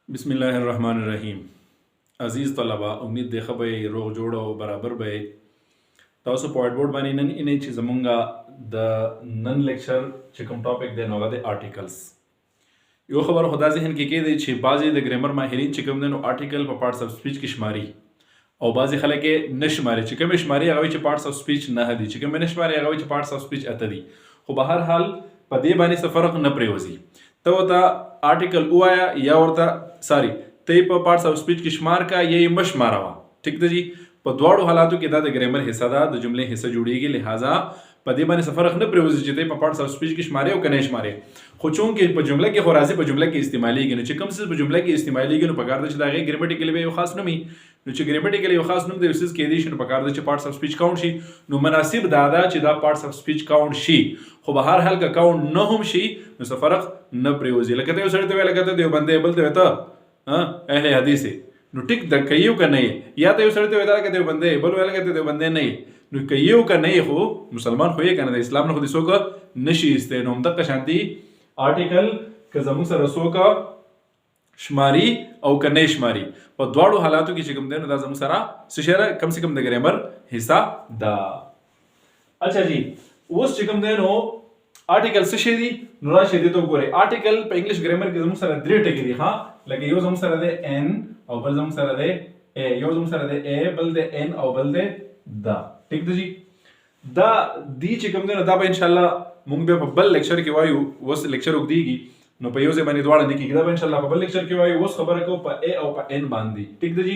बिस्मिल्लाहिर्रहमानिर्रहीम। अजीज़ तलबा, उम्मीद देखा भाई रोग जोड़ो बराबर भाई तासो पॉइंट बोर्ड बानी नन इन्हें चीज़ मंगा द नन लेक्चर चिकम टॉपिक दे नोगा दे आर्टिकल्स यो खबर खुदा जहन के दे छि बाजी द ग्रामर माहिरीन चिकम दे नो आर्टिकल पर पार्ट्स ऑफ स्पीच की शुमारी और बाजी खले के नशमारी चिकम शुमारी अगवी छि पार्ट्स ऑफ स्पीच न हदी चिकम नशमारी अगवी छि पार्ट्स ऑफ स्पीच अतदी खो बहर हाल पदे बानी से फर्क न प्रेवजी तो ता आर्टिकल उआया या औरता सॉरी ते पर पार्ट्स ऑफ स्पीच की शुमार का ये मश मारावा ठीक है जी पर द्वाड़ो हालातों के दाद ग्रामर हिस्सा दा द जुमले हिस्सा जुड़ेगी लिहाजा पदे बानी से फर्क न प्रेवजी जिते पर पार्ट्स ऑफ स्पीच की शुमारे और कने शुमारे खुचों के पर जुमले के खुरासी पर जुमले की इस्तेमाली के चिकम से पर जुमले की इस्तेमाली के पकार दे दागे ग्रामेटिकली बे खास नमी नुच ग्रामेटिकली खास नम दे उसिस के दिश पकार दे पार्ट्स ऑफ स्पीच काउंट शी नु मुनासिब दादा चिदा पार्ट्स ऑफ स्पीच काउंट शी खो बहर हाल का काउंट न हम शी नु से फर्क न प्रेवजी लगते हो सड़ते वे लगते देव बंदे बोलते तो हां अहले हदीस नु टिक द कइयो का नहीं या तो सड़ते वे दादा कहते बंदे बोल वे कहते देव बंदे नहीं नु कइयो का नहीं हो मुसलमान होए का ना इस्लाम ने खुद सो का नशी इस्ते नु तक शांति आर्टिकल के जमु से रसो का शुमारी और कने शुमारी और द्वाड़ो हालातों की चिकम दे दा जमु सारा सुशेरा कम से कम द ग्रामर हिस्सा दा अच्छा जी उस चिकम दे नो आर्टिकल सुशेदी नुरा शेदी तो गोरे आर्टिकल पे इंग्लिश ग्रामर के जमु सारा द्रे टेकी दी हां लगे यो जमु सारा दे एन और बल जमु सारा दे ए यो जमु सारा दे ए बल दे एन और बल दे दा ठीक है जी दा दी चिकम दे दा बा इंशाल्लाह मुंग बे बल लेक्चर के वायु वस लेक्चर उग दीगी नो पे योजे बनी द्वाड़ा निकी दा बा इंशाल्लाह बल लेक्चर के वायु वस खबर को प ए और प एन बांधी ठीक है जी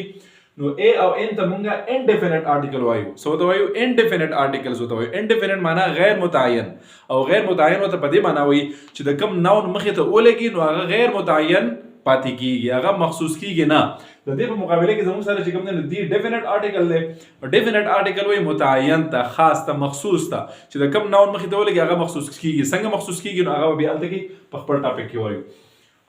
नो ए और एन त मुंगा इंडेफिनिट आर्टिकल वायु सो तो वायु इंडेफिनिट आर्टिकल्स होता वायु इंडेफिनिट माना गैर मुतयन और गैर मुतयन होता पदे माना वही च द कम नाउन मखे तो ओलेगी नो गैर मुतयन पाती की या मखसूस की ना तो दे मुकाबले के जमून सारे चिकम ने दी डेफिनेट आर्टिकल ले और डेफिनेट आर्टिकल वही मुतयन था खास था मखसूस था च द कम नाउन मखे तो ओलेगी आगा मखसूस की संग मखसूस की नो आगा भी अलते की पखपर टॉपिक की वायु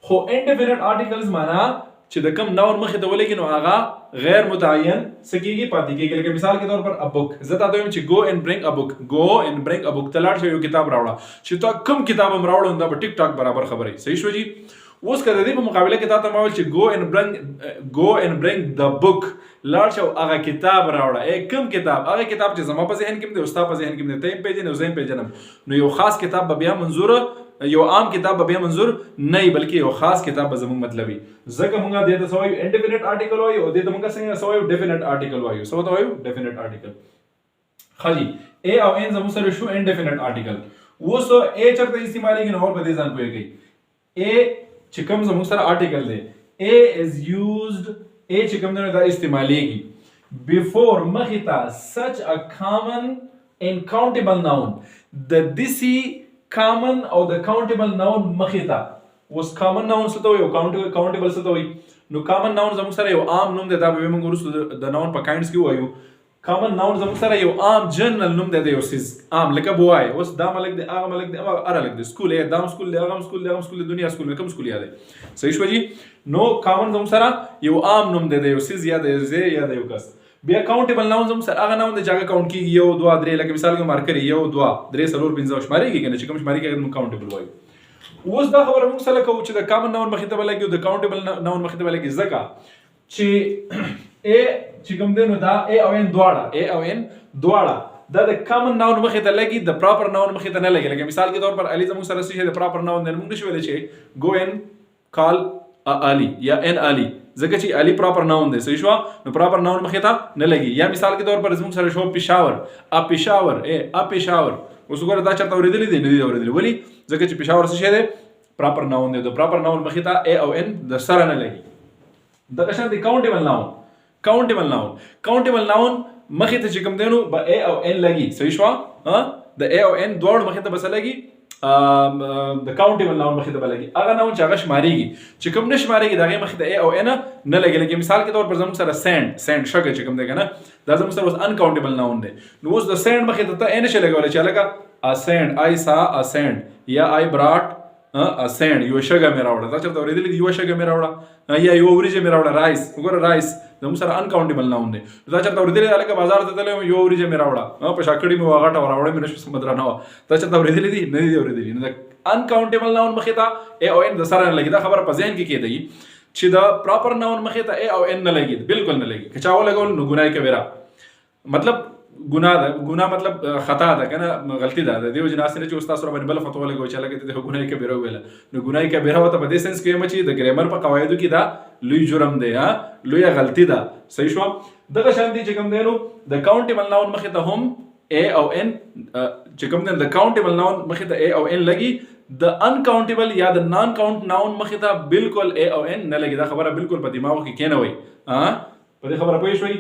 हो इंडेफिनिट आर्टिकल्स माना च द कम नाउन मखे तो ओलेगी नो आगा गैर मुतयन सकीगी पाती की लेकिन मिसाल के तौर पर अ बुक जता तो च go and bring a book go and bring a book तलाट से किताब रावड़ा च तो कम किताब हम रावड़ा हुंदा टिक टॉक बराबर खबर है सही शो जी उस का दे मुकाबले के तात मावल च go and bring the book लाट शो आगा किताब रावड़ा एक कम किताब आगा किताब च जमा पर जहन किम दे उस्ताद पर जहन किम दे तय पेज ने उजैन पेज नम नो यो खास किताब बबिया मंजूर यो आम किताब बबिया मंजूर नहीं बल्कि यो खास किताब बजमु मतलबी जक मुंगा दे तो सवाई इंडेफिनिट आर्टिकल वायु दे तो मुंगा संग सवाई डेफिनेट आर्टिकल वायु सो तो वायु डेफिनेट आर्टिकल खाली ए or N Jammu sir show indefinite article वो सो ए चरते इस्तेमाल की और बदे जान कोई गई ए चिकम जमु सर आर्टिकल दे ए इज यूज्ड ए चिकम ने दा इस्तेमाली की बिफोर मखिता such a common uncountable noun the दिसी common or the countable noun मखिता उस कॉमन नाउन से तो यो काउंटेबल से तो नो कॉमन नाउन जमु सर यो आम नुम दे दा बे मंगुरु द नाउन पर काइंड्स की वायु कॉमन नाउन जमु सर यो आम जनरल नुम दे दे उस आम लका बुआई उस दा मलक दे आगा मलक दे अरा लक दे स्कूल है दाम स्कूल ले आगम स्कूल दुनिया स्कूल में कम स्कूल याद है सही शो जी नो कॉमन जमु सर यो आम नुम दे दे उस याद है जे याद है कस बे काउंटेबल नाउन जमु सर आगा नाउन दे जागा काउंट की यो दुआ द्रे लके मिसाल के मार्कर यो दुआ द्रे सरोर पिंजा शुमारी की ने चिकम शुमारी के काउंटेबल वायु उस दा खबर मुक सला को द कॉमन नाउन मखितबल लगे द काउंटेबल नाउन मखितबल लगे जका ची ए चिकम दे नो दा ए अवेन द्वाड़ा दा द कॉमन नाउन मखित लगी द प्रॉपर नाउन मखित न लगे लगे मिसाल के तौर पर अली जमु सर से द प्रॉपर नाउन ने मुंग शवेले छे गो एंड कॉल अली या एन अली जका ची अली प्रॉपर नाउन दे सही शो नो प्रॉपर नाउन मखिता न लगी या मिसाल के तौर पर जमु सर शो पिशावर उसको दा चता रिदली दे नहीं रिदली बोली जका ची पिशावर से दे प्रॉपर नाउन दे द प्रॉपर नाउन मखिता ए और एन द सर न लगी द कशन द काउंटेबल नाउन मखित चिकम देनु ब ए और एन लगी सही शो हां द ए और एन दोड़ मखित बस लगी द काउंटेबल नाउन मखित लगी अगर नाउन चागश मारेगी चिकम ने मारेगी दागे मखित ए और एन न लगे लेकिन मिसाल के तौर पर जम सर सैंड शग चिकम देगा ना द जम sir was uncountable noun they know the sand मखित त एन चले वाले चलेगा अ सैंड आई सा अ सैंड या आई ब्रॉट अ सैंड यो शग मेरा वड़ा ता चलता रे दिली यो शग मेरा वड़ा या यो ओरिजे मेरा वड़ा राइस उगर राइस जम सर अनकाउंटेबल नाउन दे ता चलता रे दिली अलग बाजार ते तले यो ओरिजे मेरा वड़ा पशाकड़ी में वागाटा वड़ा में समुद्र ना ता चलता रे दिली नहीं रे दिली अनकाउंटेबल नाउन मखिता ए ओ एन द सर लगी दा खबर पजेन की दई چې دا پراپر ناون مخې ته ا او ان نه لګي بالکل نه لګي که چا ولګول نو ګناه کبیره مطلب ګناه مطلب خطا ده کنه غلطی ده د دیو جناس نه چې استاد سره باندې بل فتوا لګوي چې لکه د ګناه کبیره ویل نو ګناه کبیره وته په دې سنس کې چې د ګرامر په قواعدو کې دا لوی جرم دی ها لوی غلطی ده صحیح شو دغه شان دي چې کوم دی نو د کاونټیبل ناون مخې ته هم ا او ان چې کوم دی د کاونټیبل ناون مخې ته ا او ان لګي د ان کاونټیبل یا د نان کاونټ ناون مخې ته بالکل ا او ان نه لګي دا خبره بالکل په دماغ کې کینه وای ها په دې خبره پوه شوي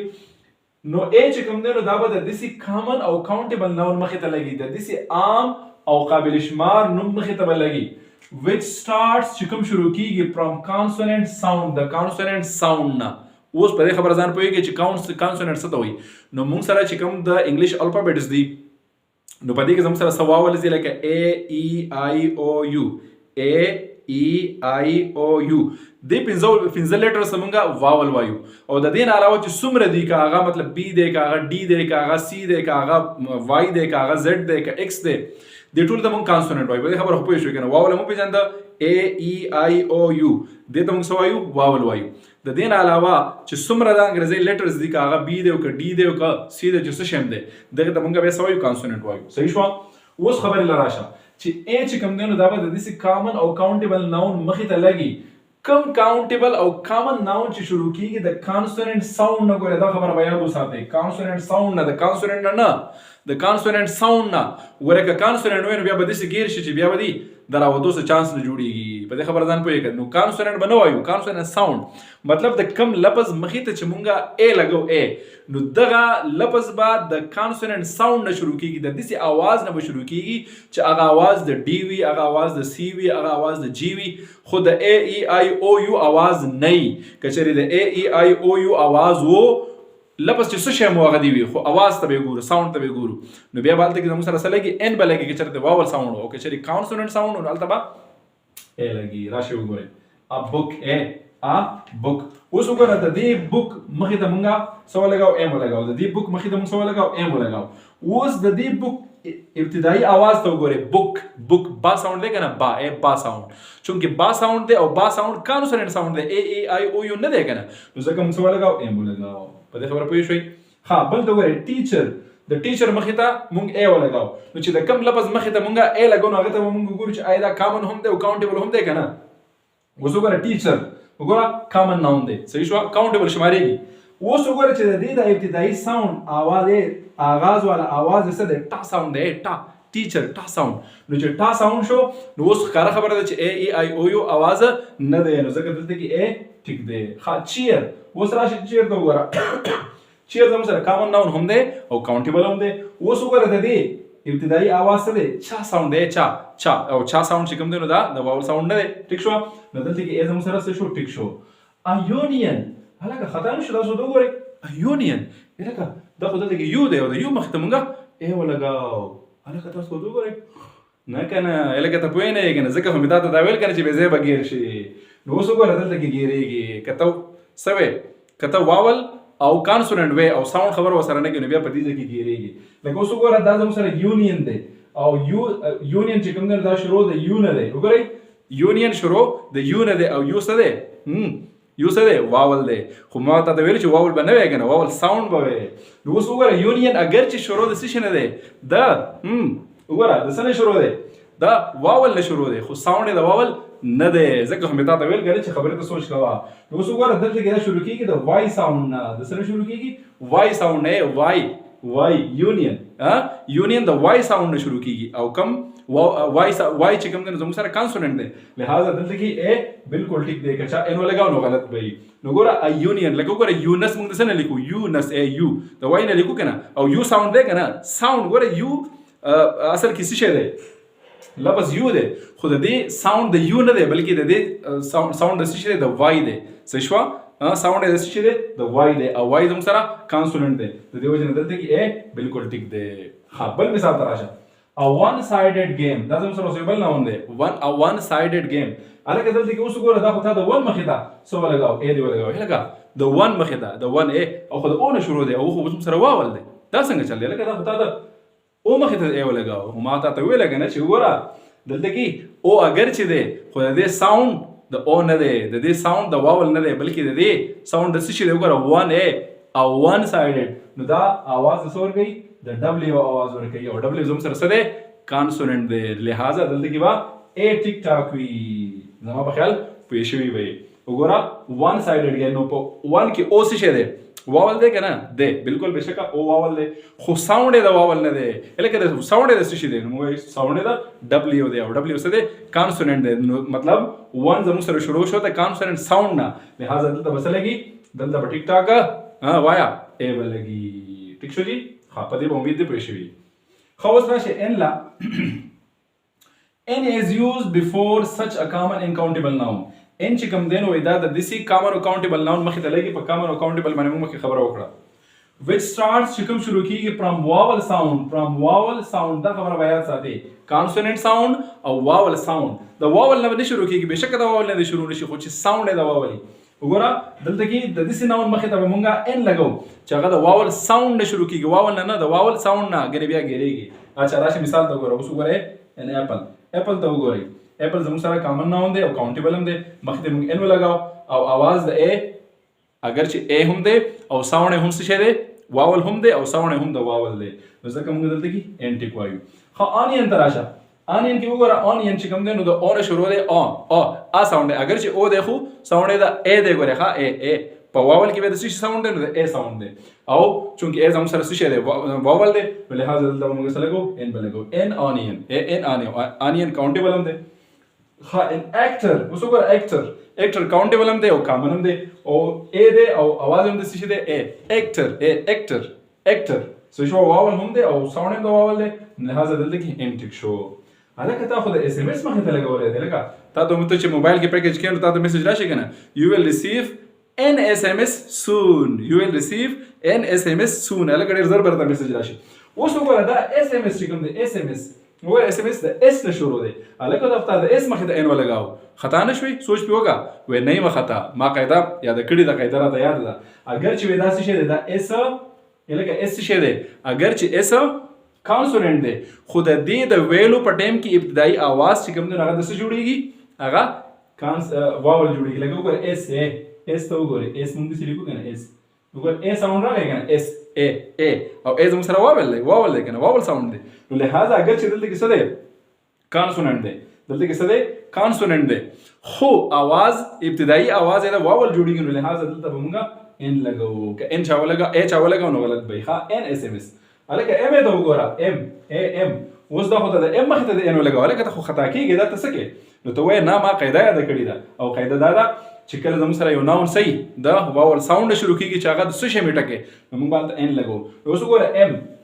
نو ا چې کوم دی نو دا به د دسی کامن او کاونټیبل ناون مخې ته لګي د دسی عام او قابل شمار نوم مخې ته لګي which starts چې کوم شروع کیږي from consonant sound د consonant sound نه اوس په دې خبره ځان پوهیږي چې consonant څه ته وایي نو موږ سره چې کوم د انګلیش الفابېټس دي نو په دې کې زموږ سره سواول دي لکه A E I O U A E I O U د پنځه لیټر سمونګه واول وایو او د دې نه علاوه چې څومره دي که هغه مطلب بی دی که هغه ډي دی که هغه سی دی که هغه وای دی که هغه زد دی که ایکس دی د ټول د مونږ کانسوننټ وایو په دې خبره خو پوه شوي که نه واول مو پېژانده A E I O U دې ته مونږ څه وایو واول وایو د دې نه علاوه چې څومره د انګریزي لیټرز دي که هغه بی دی او که ډي دی او که سی دی چې څه شی هم دی دغې ته مونږ بیا څه وایو کانسوننټ وایو صحیح شوه اوس خبرې له راشه چې ا چې کوم دی نو دا به د داسې کامن او کاونټیبل ناون مخې ته لګي کم کاونټیبل او کامن ناون چې شروع کیږي د کانسوننټ ساوند نه ګوره دا خبره به یاد وساتئ کانسوننټ ساوند نه د کانسوننټ نه د کانسوننټ ساوند نه ګوره که کانسوننټ وای نو بیا به داسې ګیر شي چې بیا به دي د راوتو څه چانس نه جوړیږي په دې خبره ځان پوهېږه نو کانسوننټ به نه وایو کانسوننټ ساوند مطلب د کم لفظ مخې ته چې مونږه ا لګو ا نو دغه لفظ به د کانسوننټ ساوند نه شروع کیږي د داسې आवाज نه به شروع کیږي چې هغه आवाज د ډي وي هغه आवाज د سی وي هغه आवाज د جی وي خو د ا ای آی او یو आवाज نه وي که چېرې د ا ای آی او یو आवाज وو لپس چې څه شی مو هغه دی وي خو اواز ته به ګورو ساوند ته به ګورو نو بیا به هلته کې زموږ سره څه لګي ان به لګي که چېرته واول ساوند او که چېرې کانسوننټ ساوند نو هلته به ا لګي راشئ وګورئ ا بک ا بک اوس وګوره د دې بک مخې ته مونږه څه ولګاو ام ولګاو د دې بک مخې ته مونږ څه ولګاو ام ولګاو اوس د دې بک ابتدایي आवाज ته وګورئ بک با ساوند دی که نه با ساوند چونکې با ساوند دی او با ساوند کانسوننټ ساوند دی ا ای آی او یو نه دی که نه نو ځکه مونږ څه ولګاو ام ولګاو په دې خبره پوه شوئ ها بل ته وګورئ ټیچر د ټیچر مخې ته مونږ ا ولګاو نو چې د کم لفظ مخې ته مونږه ا لګو نو هغه ته مونږ وګورو چې آیا دا کامن هم دی او کاونټیبل هم دی که نه اوس وګوره ټیچر وګوره کامن ناون دی صحیح شوه کاونټیبل شمارېږي اوس وګوره چې د دې د ابتدایي ساوند آواز آغاز والا آواز څه دی ټا ساوند دی ټا ټیچر ټا ساوند نو چې ټا ساوند شو نو اوس ښکاره خبره ده چې ا ای آی او یو آواز نه دی نو ځکه دلته کې ا ټیک دی ښه چیر اوس راشي چیر ته وګوره چیر زموږ سره کامن ناون هم دی او کاونټیبل هم دی اوس وګوره د دې ابتدایي آواز څه دی چا ساوند دی چا او چا ساوند چې کوم دی نو دا د واول ساوند نه دی ټیک شوه نو دلته کې ا زموږ سره څه شو ټیک شو ایونین هلکه خطا نه شو تاسو ورته وګورئ ایونین هلکه دا خو دلته کې یو دی او د یو مخې ته مونږه ا ولګاو هلکه تاسو ورته وګورئ نه که نه هلکه ته پوه نه یې که نه ځکه خو مې تا ته دا ویل که نه چې بې ځایه به ګیر شي نو اوس وګوره دلته کې ګیرېږي که ته څه وې که ته واول او کانسوننټ وې او ساوند خبره ورسره نه کوي نو بیا په دې ځای کې ګیرېږي لکه اوس وګوره دا زموږ سره یونین دی او یونین چې کوم دی دا شروع د یو نه دی وګورئ یونین شروع د یو نه دی او یو څه دی یو څه دی واول دی خو ما تا ته ویل چې واول به نه وی که نه واول ساوند به وی نو اوس وګوره یونین اگر چې شروع د څه شي نه دی د وګوره د څه نه شروع دی دا واول نه شروع دی خو ساوند یې د واول نه دی ځکه خو مې تا ته ویل که نه چې خبرې ته سوچ کوه نو اوس وګوره دلته کې دا شروع کېږي د وای ساوند نه د څه نه شروع کېږي وای ساوند نه وای یونین یونین د وای ساوند نه شروع کېږي او کم وای چې کوم دی نو زموږ سره کانسوننټ دی لہذا دلته کې ا بالکل ټیک دی که چا ان ولګاو نو غلط به وي نو ګوره یونین لکه وګوره یونس موږ د څه نه لیکو یونس ا یو د وای نه لیکو که نه او یو ساوند دی که نه ساوند ګوره یو اصل کې څه شی دی لفظ یو دی خو د دې ساوند د یو نه دی بلکې د دې ساوند د څه شی دی د وای دی صحیح شوه ساوند د څه شی دی د وای دی او وای زموږ سره کانسوننټ دی د دې وجې نه دلته کې ا بالکل ټیک دی ښه بل مثال ته راشه A one-sided game دا زموږ سره بل ناون دی a one-sided game هلکه دلته کې اوس وګوره دا خو تا د ون مخې ته څه ولګاو ا دې ولګاو هلکه د ون مخې ته د ون ا او خو د او نه شروع دی او خو زموږ سره واول دی دا څنګه چل دی هلکه دا خو تا د او مخې ته ا ولګاو خو ما تا ته ویله که نه چې وګوره دلته کې او اگر چې دی خو د دې ساوند د او نه دی، د دې ساوند د واول نه دی، بلکې د دې ساوند د څه شي دی وګوره 1 او 1 سایډډ. نو دا आवाज څه ورکوي؟ د ډبلیو आवाज ورکوي او ډبلیو زموږ سره څه دی؟ کانسوننت دی. لہذا دلته کې به ا ټیک ټاک وي. زما په خیال پوه شوي وي. وګوره 1 سایډډ دی، نو په 1 کې او څه شی دی؟ واول دی که نه دی؟ بالکل بېشکه او واول دی، خو ساوند یې د واول نه دی. لکه د ساوند یې د څه شي دی؟ نو موږ ساوند یې د ډبلیو دی او ډبلیو څه دی؟ کانسوننت دی. نو مطلب 1 زموږ سره شروع شو د کانسوننت ساوند نه، لہذا دلته به څه لګي؟ دلته به ټیک ټاک وایا ا به لګي. ټیک شو جي؟ ها په دې به امید دی پوه شوي. ښه اوس راشئ ان لا. n is used before such a common uncountable noun. n چې کوم دی نو دا د داسې common uncountable noun مخې ته لګي. په common uncountable باندې موږ مخکې خبره وکړه. which starts چې کوم شروع کېږي from vowel sound. from vowel sound دا خبره به یاد ساتئ. consonant sound او vowel sound. د vowel نه نه شروع کېږي، بېشکه د vowel نه شروع نشي، خو چې sound یې د vowel وي. وګوره دلته کې د داسې noun مخې ته به موږ n لګو چې هغه د vowel sound نه شروع کېږي. vowel نه د vowel sound نه ګنې بیا ګېرېږي. اچھا راشي مثال ته وګوره. اوس وګورئ ان apple. apple ته وګورئ. apple زموږ سره کامن ناون دی او کاونټیبل هم دی. مخکې ته موږ ان ولګاو او आवाज د ا اگر چې ا هم دی او ساوند هم څه شی دی؟ واول هم دی او ساوند هم د واول دی. نو ځکه موږ دلته کې ان ټیک وایو. ښه انین ته راشه. انین کې وګوره انین چې کوم دی نو د او نه شروع دی ا ساوند دی. اگر چې او دی خو ساوند د ا دی. ګورئ ښه ا په واول کې به د څه ساوند دی؟ نو د ا ساوند دی. او چونکې ا زموږ سره څه شی دی؟ واول دی. نو لہذا دلته موږ څه لګو؟ ان به لګو. ان انین ان انین انین کاونټیبل هم دی. ها ان اکټر. اوس وګوره اکټر. اکټر کاونټیبل هم دی او کامن هم دی او ا دی او आवाज هم د څه شي دی؟ ا اکټر اکټر اکټر. څه شو؟ واول هم دی او ساوند هم د واول دی. لہذا دلته کې ان ټیک شو. هلکه تا خو د اس ام اس مخې ته لګولی دی. لکه تا ته چې موبایل کې پیکج کړې نو تا ته میسج راشي که نه؟ یو ویل ریسیو ان اس ام اس سون. یو ویل ریسیو ان اس ام اس سون. هلکه ډېر زر به درته میسج راشي. اوس وګوره دا اس ام اس چې کوم دی اس ام اس وګوره اس ام اس د اس نه شروع دی. هلکه دا تا د اس مخې ته ان ولګاو. خطا نه شوي؟ سوچ پې وکړه. وایي نه یم خطا، ما قاعده یاده کړې ده، قاعده راته یاده ده. اگر چې وایي دا څه شی دی؟ دا اس لکه اس څه شی دی؟ اگر چې اس کانسوننت دی، خو د دې د ویلو په ټایم کې ابتدایي आवाज چې کوم دی هغه د څه جوړېږي؟ هغه واول جوړېږي. لکه وګوره اس اس ته وګورئ. اس موږ داسې لیکو که نه؟ اس وګوره ا ساوند راغی که نه؟ اس او ا زموږ سره واول دی، واول دی که نه؟ واول ساوند دی. نو لہذا اگر چې دلته کې څه دی؟ کانسوننت دی. دلته کې څه دی؟ کانسوننت دی. خو आवाज ابتدایي आवाज یې د واول جوړېږي. نو لہذا دلته به موږ ان لګو. که ان چا ولګا ا چا ولګاو نو غلط به ښه ان اس ام اس. هلکه ام ته وګوره. ام ا ام. اوس دا خو ته د ام مخې ته د ان ولګاو. هلکه ته خو خطا کېږي. دا ته څه کې؟ نو ته وایې نه ما قاعده یاده کړې ده او قاعده دا ده چې کله زموږ سره یو ناون صحیح د واول ساوند شروع کېږي چې هغه د څه شی میټکې نو موږ به هلته ان لګو. اوس وګوره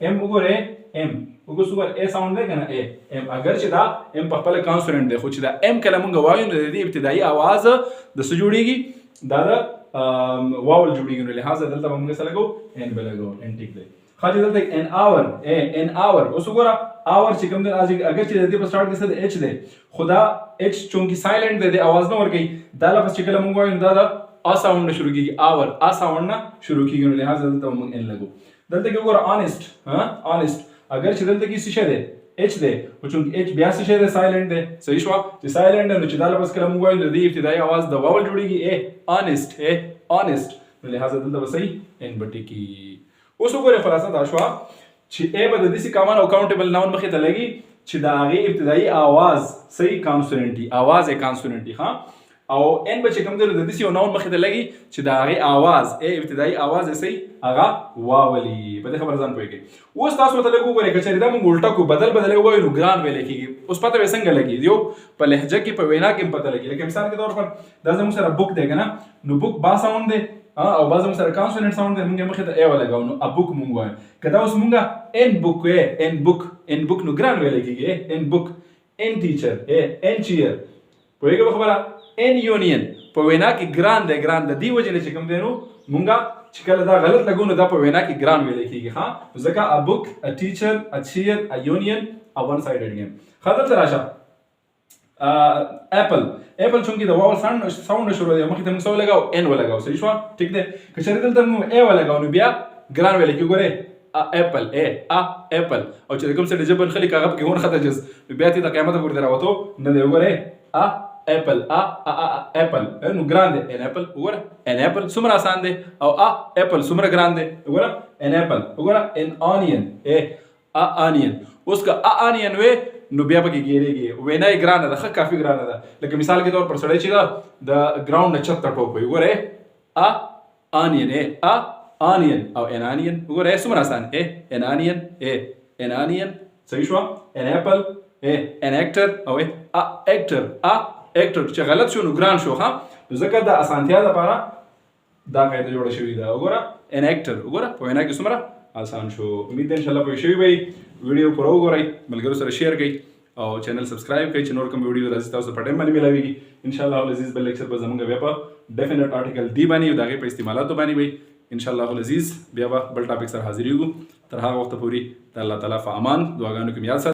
ام وګورئ. ام وګوره ا ساوند دی که نه؟ ام اگر چې دا ام په خپله کانسوننت دی، خو چې دا ام کله موږ وایو نو د دې ابتدایي آواز د څه جوړېږي؟ دا د واول جوړېږي. نو لہذا دلته به موږ څه لګو؟ ان به لګو. ان ټیک دی. ښه چې دلته ان آور ان آور. اوس وګوره آور چې کوم دی اگر چې د دې په سټارټ کې څه دی؟ اچ دی، خو دا اچ چونکې سایلنټ دی، د آواز نه ورکوي. دا لفظ چې کله موږ وایو نو دا د ا ساوند نه شروع کېږي. آور ا ساوند نه شروع کېږي. نو لہذا دلته موږ ان لګو. دلته کې وګوره آنېسټ. آنېسټ اگر چې دلته کې څه شی دی؟ اچ دی، خو چونکې اچ بیا څه شی دی؟ سایلنټ دی. صحیح شوه چې سایلنټ دی. نو چې دا لفظ کله موږ وایو د دې ابتدایي آواز د واول جوړېږي آنېسټ آنېسټ. نو لہذا دلته به صحیح ان به ټیکي. اوس وګورئ خلاصه دا شوه چې ا به د داسې کامن او کاونټیبل ناون مخې ته لګي چې د هغې ابتدایي آواز صحیح کانسوننټي، آواز یې کانسوننټي. ښه او ان به چې کوم دی نو د داسې یو ناون مخې ته لګي چې د هغې آواز ابتدایي آواز یې صحیح هغه واولي. په دې خبره ځان پوهېږئ. اوس تاسو ته لږ وګورئ که چېرې دا موږ الټه کړو، بدل بدل یې ووایو نو ګران ویلی کېږي. اوس پته به یې څنګه لګي؟ یو په لهجه کې په وینا کې هم پته لګي. لکه مثال کې طور پر دا زموږ سره بک دی که نه؟ نو بک با ساوند دی او بعض موږ سره کانسوننت ساوند دی. موږ یې مخې ته ا ولګاو نو ابوک موږ وایو. که دا اوس موږ ان بک ان بک نو ګران ویلی کېږي. ان بک ان ټیچر ان چیر. پوهېږئ په خبره؟ ان یونین په وینا کې ګران دی. ګران د دې وجې نه چې کوم دی نو موږ چې کله دا غلط لګو نو دا په وینا کې ګران ویلی کېږي. ښه ځکه ا بک ا ټیچر ا چیر ا یونین ا ون سایډډ گیم. ښه دلته راشه. اپل چونکې د واول ساوند شروع دی مخکې ته موږ څه ولګاو؟ ان ولګاو. صحیح شوه؟ ټیک دی. که چېرې دلته موږ ا ولګاو نو بیا ګران ویلی کېږي. ګورئ اپل اپل او چې د کوم څه د ژبه نښلي که هغه پکې ونښته جز نو بیا ته د قیامته پورې د راوتو نه دی. وګورئ apple apple نو ګران دی an apple وګوره an apple څومره آسان دی او apple څومره ګران دی وګوره an apple وګوره an onion onion اوس که onion وې نو بیا پکې ګیرېږي وینا یې ګرانه ده ښه کافي ګرانه ده لکه مثال کې طور پر سړی چې ده د ګراوند نه چت ته ټوپ وي وګوره onion onion او an onion وګوره څومره آسان an onion an onion صحیح شو an apple an actor او actor چې غلط شو نو ګران شو ها ځکه د اسانتیا لپاره دا قاعده جوړه شوې ده وګوره an actor وګوره په وینا کې څومره آسان شو امید ان شاء الله پوه شوي وي ویډیو پوره وګورئ ملګرو سره شیر کړئ او چینل سبسکرایب کړئ چې نور کوم ویډیو راځي تاسو په ټایم باندې ملاويږي ان شاء الله العزیز بل لیکچر به زمونږ بیا په ډیفینټ آرټیکل دی باندې او دغه په استعمالاتو باندې وي ان شاء الله العزیز بیا به بل ټاپک سره حاضر یو تر هغه وخت پورې د الله تعالی په امان دعاګانو کې یاد